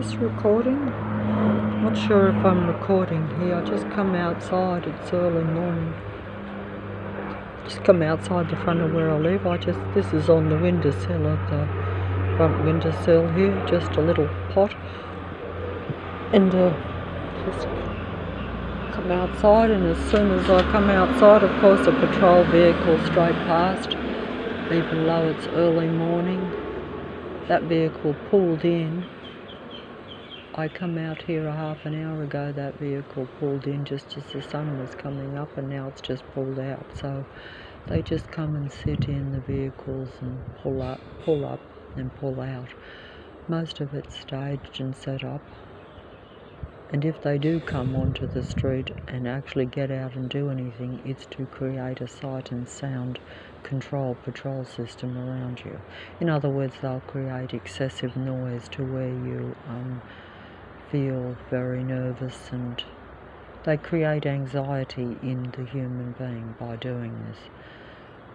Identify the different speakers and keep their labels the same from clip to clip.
Speaker 1: this recording? Not sure if I'm recording here. I just come outside, it's early morning. Just come outside the front of where I live. This is on the windowsill at the front windowsill here, just a little pot. And just come outside, and as soon as I come outside, of course, a patrol vehicle straight past, even though it's early morning. That vehicle pulled in. I come out here a half an hour ago, that vehicle pulled in just as the sun was coming up, and now it's just pulled out. So they just come and sit in the vehicles and pull up and pull out. Most of it's staged and set up. And if they do come onto the street and actually get out and do anything, it's to create a sight and sound control patrol system around you. In other words, they'll create excessive noise to where you feel very nervous, and they create anxiety in the human being by doing this.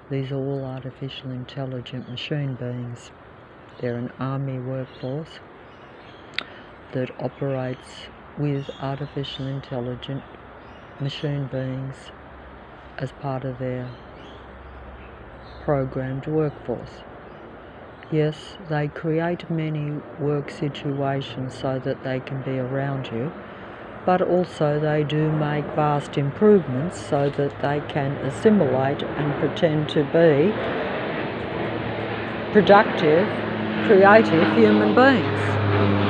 Speaker 1: These are all artificial intelligent machine beings. They're an army workforce that operates with artificial intelligent machine beings as part of their programmed workforce. Yes, they create many work situations so that they can be around you, but also they do make vast improvements so that they can assimilate and pretend to be productive, creative human beings.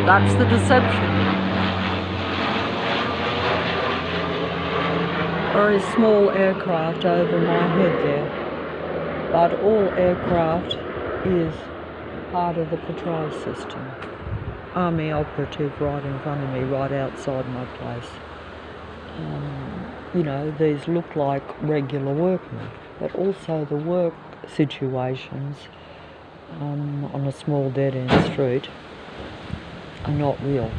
Speaker 1: That's the deception. Very small aircraft over my head there, but all aircraft is part of the patrol system. Army operative right in front of me, right outside my place. You know, these look like regular workmen, but also the work situations on a small dead-end street are not real.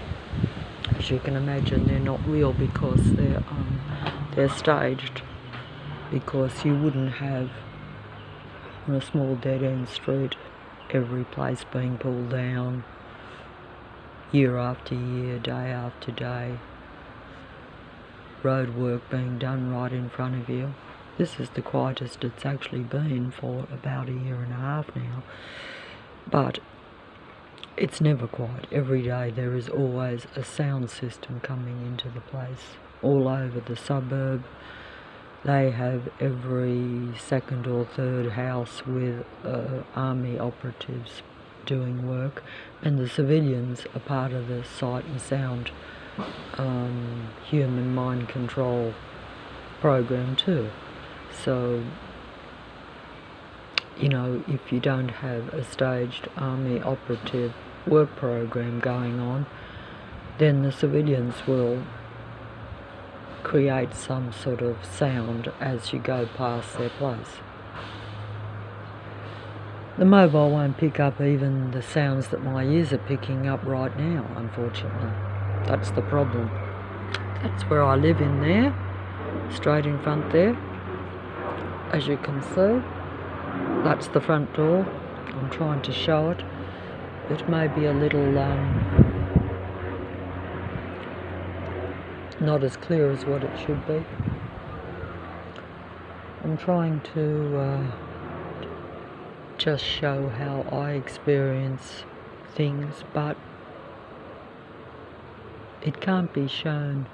Speaker 1: As you can imagine, they're not real because they're staged, because you wouldn't have on a small dead-end street every place being pulled down year after year, day after day, road work being done right in front of you. This is the quietest it's actually been for about a year and a half now, but it's never quiet. Every day there is always a sound system coming into the place. All over the suburb, they have every second or third house with army operatives doing work, and the civilians are part of the sight and sound human mind control program too. So, you know, if you don't have a staged army operative work program going on, then the civilians will create some sort of sound as you go past their place. The mobile won't pick up even the sounds that my ears are picking up right now, unfortunately. That's the problem. That's where I live, in there, straight in front there. As you can see, that's the front door. I'm trying to show it. It may be a little not as clear as what it should be. I'm trying to just show how I experience things, but it can't be shown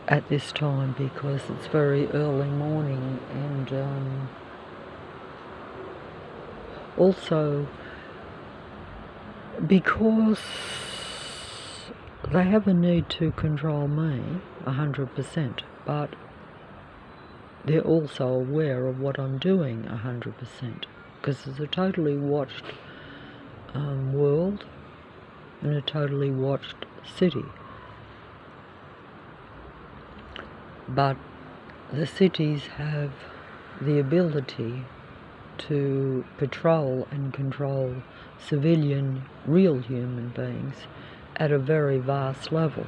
Speaker 1: at this time because it's very early morning, and also because they have a need to control me 100%, but they're also aware of what I'm doing 100%, because it's a totally watched world and a totally watched city. But the cities have the ability to patrol and control civilian, real human beings at a very vast level,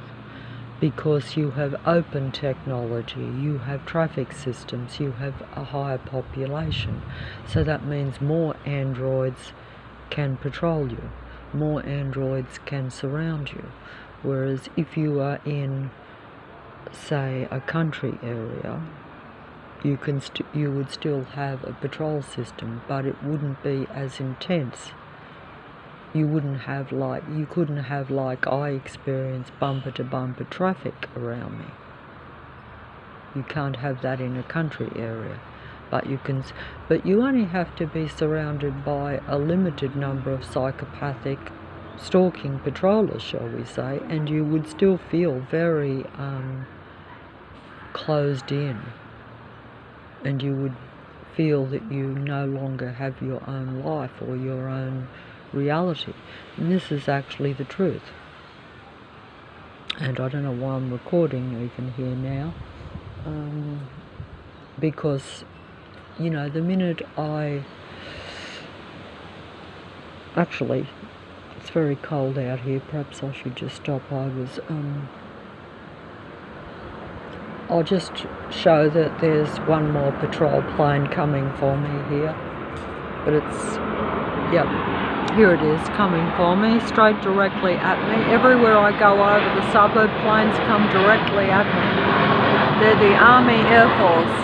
Speaker 1: because you have open technology, you have traffic systems, you have a higher population. So that means more androids can patrol you. more androids can surround you. Whereas if you are in, say, a country area, you would still have a patrol system, but it wouldn't be as intense. You couldn't have like I experienced bumper to bumper traffic around me. You can't have that in a country area, but you only have to be surrounded by a limited number of psychopathic stalking patrollers, shall we say, and you would still feel very closed in, and you would feel that you no longer have your own life or your own reality. And this is actually the truth. And I don't know why I'm recording even here now, because, you know, the minute actually, it's very cold out here, perhaps I should just stop. I'll just show that there's one more patrol plane coming for me here, but it's, yep, here it is, coming for me, straight directly at me. Everywhere I go over the suburb, planes come directly at me. They're the Army Air Force.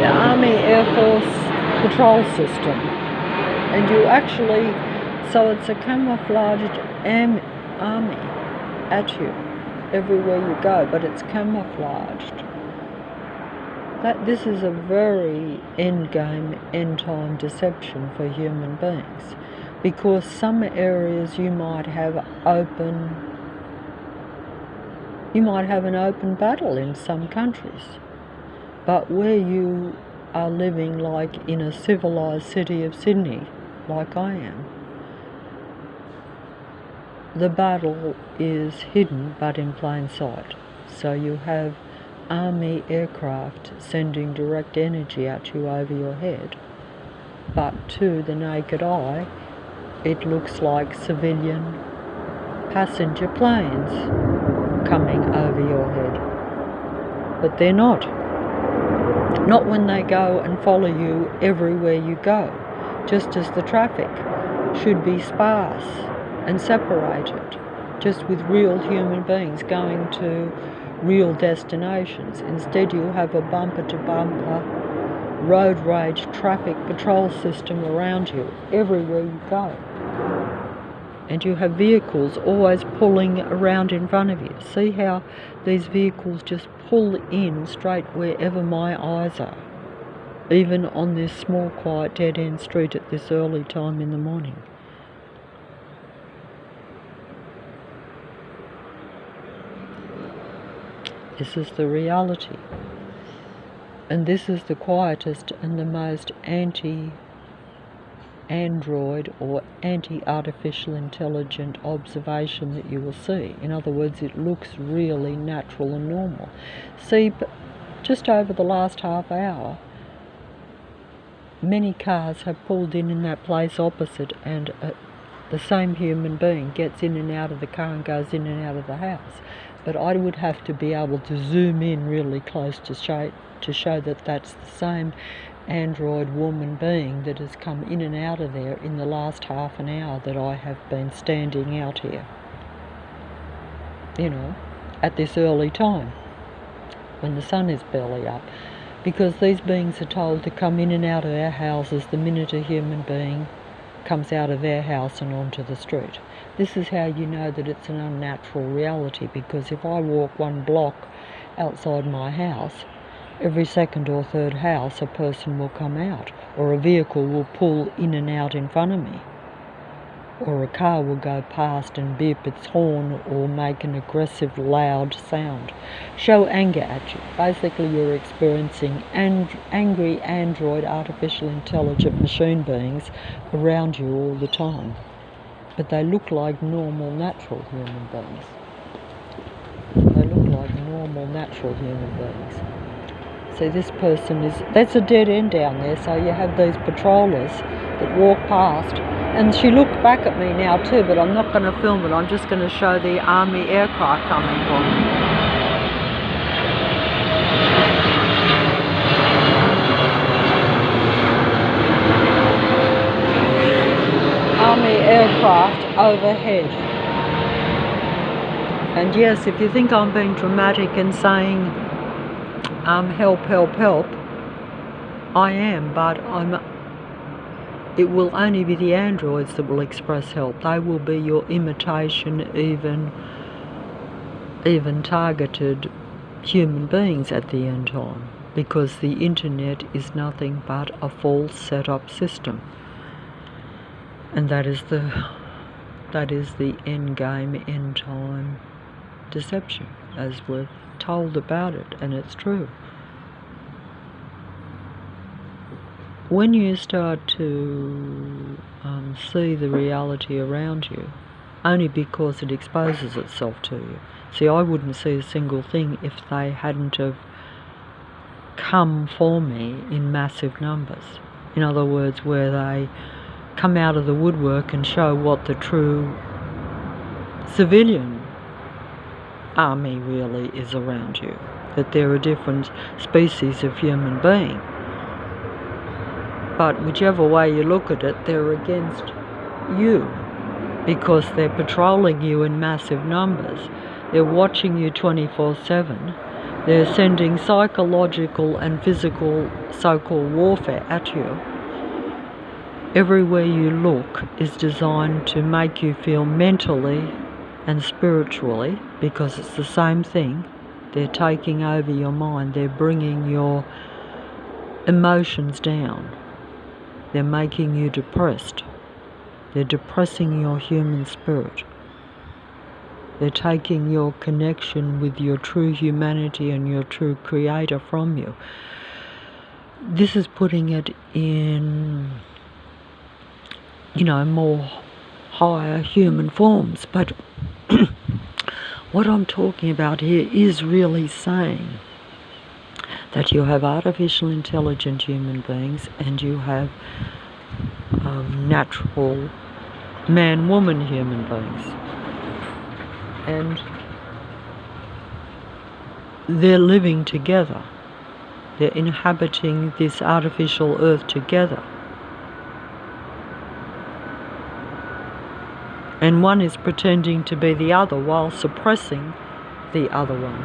Speaker 1: The Army Air Force patrol system. And you actually, so it's a camouflaged army at you everywhere you go, but it's camouflaged. This is a very end-game, end-time deception for human beings, because some areas you might have an open battle in some countries, but where you are living like in a civilized city of Sydney, like I am, the battle is hidden but in plain sight. So you have army aircraft sending direct energy at you over your head, but to the naked eye it looks like civilian passenger planes coming over your head. But they're not. Not when they go and follow you everywhere you go, just as the traffic should be sparse and separated, just with real human beings going to real destinations. Instead you have a bumper-to-bumper road rage traffic patrol system around you everywhere you go. And you have vehicles always pulling around in front of you. See how these vehicles just pull in straight wherever my eyes are, even on this small, quiet, dead-end street at this early time in the morning. This is the reality. And this is the quietest and the most anti-android or anti-artificial intelligent observation that you will see. In other words, it looks really natural and normal. See, just over the last half hour, many cars have pulled in that place opposite, and the same human being gets in and out of the car and goes in and out of the house. But I would have to be able to zoom in really close to show that that's the same android woman being that has come in and out of there in the last half an hour that I have been standing out here. You know, at this early time, when the sun is barely up. Because these beings are told to come in and out of their houses the minute a human being comes out of their house and onto the street. This is how you know that it's an unnatural reality, because if I walk one block outside my house, every second or third house a person will come out, or a vehicle will pull in and out in front of me, or a car will go past and beep its horn or make an aggressive loud sound, show anger at you. Basically you're experiencing angry android artificial intelligent machine beings around you all the time, but they look like normal natural human beings. They look like normal natural human beings. See, this person that's a dead end down there, so you have these patrollers that walk past, and she looked back at me now too, but I'm not going to film it, I'm just going to show the army aircraft coming for me. aircraft overhead. And yes, if you think I'm being dramatic and saying help, help, help, I am, but it will only be the androids that will express help. They will be your imitation, even targeted human beings at the end time, because the internet is nothing but a false set-up system, and that is the end game, end time deception, as we're told about it, and it's true. When you start to see the reality around you, only because it exposes itself to you. See, I wouldn't see a single thing if they hadn't have come for me in massive numbers. In other words, where they come out of the woodwork and show what the true civilian army really is around you. That there are different species of human being. But whichever way you look at it, they're against you, because they're patrolling you in massive numbers. They're watching you 24/7. They're sending psychological and physical so-called warfare at you. Everywhere you look is designed to make you feel mentally and spiritually, because it's the same thing. They're taking over your mind. They're bringing your emotions down. They're making you depressed. They're depressing your human spirit. They're taking your connection with your true humanity and your true creator from you. This is putting it in, more higher human forms. But what I'm talking about here is really saying that you have artificial intelligent human beings and you have natural man-woman human beings. And they're living together. They're inhabiting this artificial earth together. And one is pretending to be the other while suppressing the other one.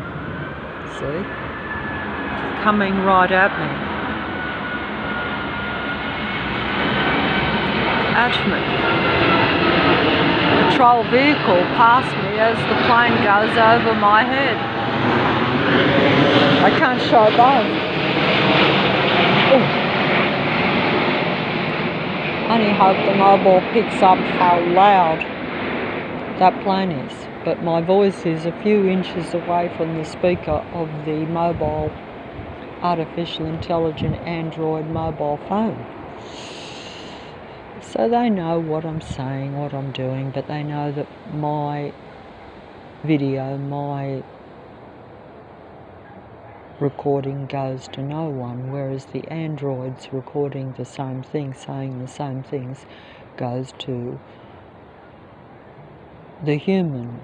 Speaker 1: See? Coming right at me. Patrol vehicle passed me as the plane goes over my head. I can't show both. Only hope the mobile picks up how loud that plane is. But my voice is a few inches away from the speaker of the mobile artificial intelligent Android mobile phone. So they know what I'm saying, what I'm doing, but they know that my video, my recording goes to no one, whereas the androids recording the same thing, saying the same things, goes to the human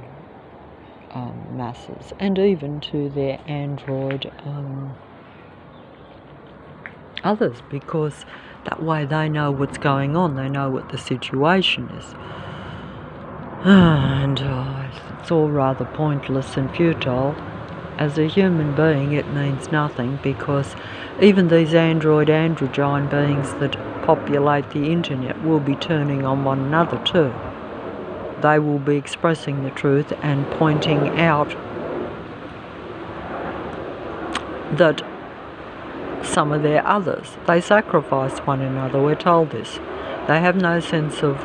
Speaker 1: masses, and even to their android others, because that way they know what's going on, they know what the situation is. And it's all rather pointless and futile. As a human being, it means nothing, because even these androgyne beings that populate the internet will be turning on one another too. They will be expressing the truth and pointing out that some of their others, they sacrifice one another, we're told this. They have no sense of,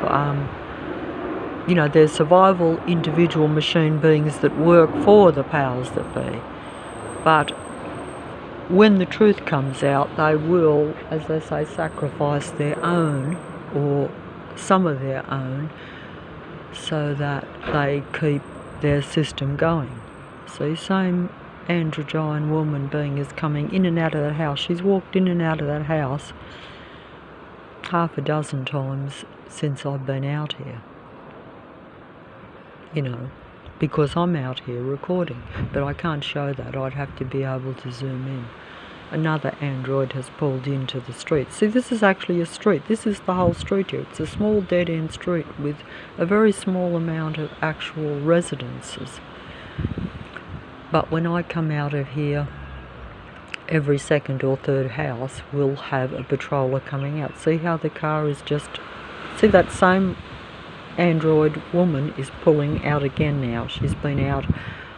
Speaker 1: they're survival individual machine beings that work for the powers that be. But when the truth comes out, they will, as they say, sacrifice their own, or some of their own, so that they keep their system going. See, same androgyne woman being is coming in and out of that house. She's walked in and out of that house half a dozen times since I've been out here. Because I'm out here recording, but I can't show that. I'd have to be able to zoom in. another android has pulled into the street. See, this is actually a street. This is the whole street here. It's a small dead-end street with a very small amount of actual residences. But when I come out of here, every second or third house will have a patroller coming out. See how the car is just... See, that same android woman is pulling out again now. She's been out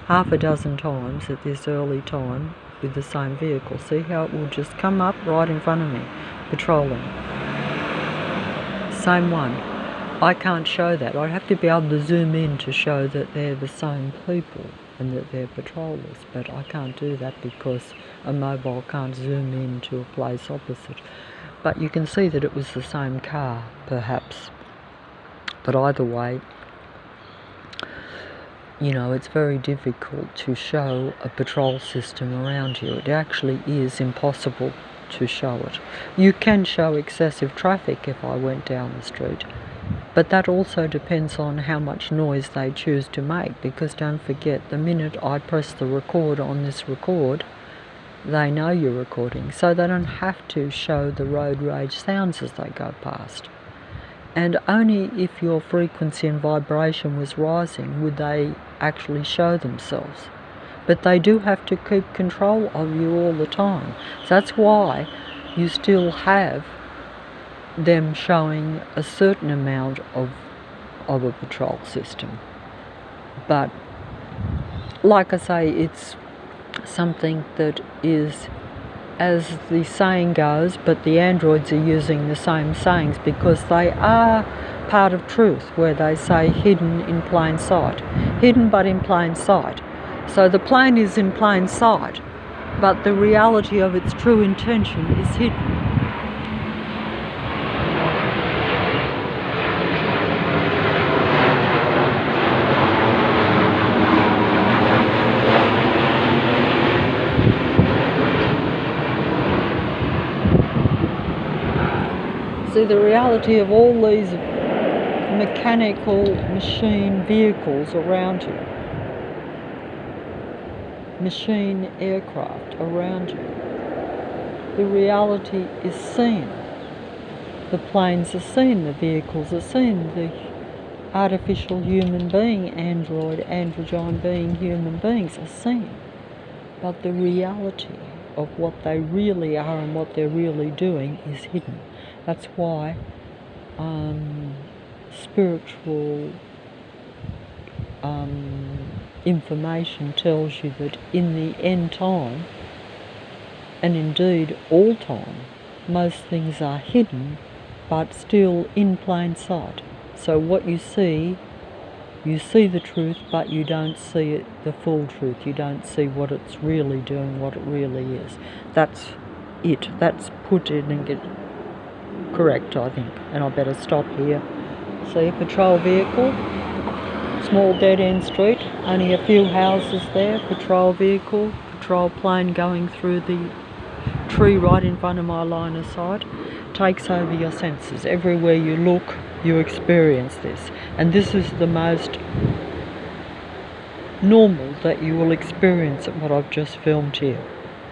Speaker 1: half a dozen times at this early time with the same vehicle. See how it will just come up right in front of me, patrolling. Same one. I can't show that. I'd have to be able to zoom in to show that they're the same people and that they're patrollers, but I can't do that because a mobile can't zoom in to a place opposite. But you can see that it was the same car, perhaps. But either way, you know, it's very difficult to show a patrol system around you. It actually is impossible to show it. You can show excessive traffic if I went down the street, but that also depends on how much noise they choose to make, because don't forget, the minute I press the record on this record, they know you're recording, so they don't have to show the road rage sounds as they go past. And only if your frequency and vibration was rising would they actually show themselves. But they do have to keep control of you all the time. So that's why you still have them showing a certain amount of a patrol system. But like I say, it's something that is, as the saying goes, but the androids are using the same sayings because they are part of truth, where they say hidden in plain sight. Hidden but in plain sight. So the plane is in plain sight, but the reality of its true intention is hidden. See, the reality of all these mechanical machine vehicles around you, machine aircraft around you, the reality is seen. The planes are seen, the vehicles are seen, the artificial human being, androgyne being human beings are seen. But the reality of what they really are and what they're really doing is hidden. That's why spiritual information tells you that in the end time, and indeed all time, most things are hidden but still in plain sight. So what you see the truth, but you don't see it, the full truth. You don't see what it's really doing, what it really is. That's it. That's put in and get correct, I think. And I better stop here. See a patrol vehicle, small dead-end street, only a few houses there, patrol vehicle, patrol plane going through the tree right in front of my line of sight. Takes over your senses. Everywhere you look, you experience this. And this is the most normal that you will experience at what I've just filmed here.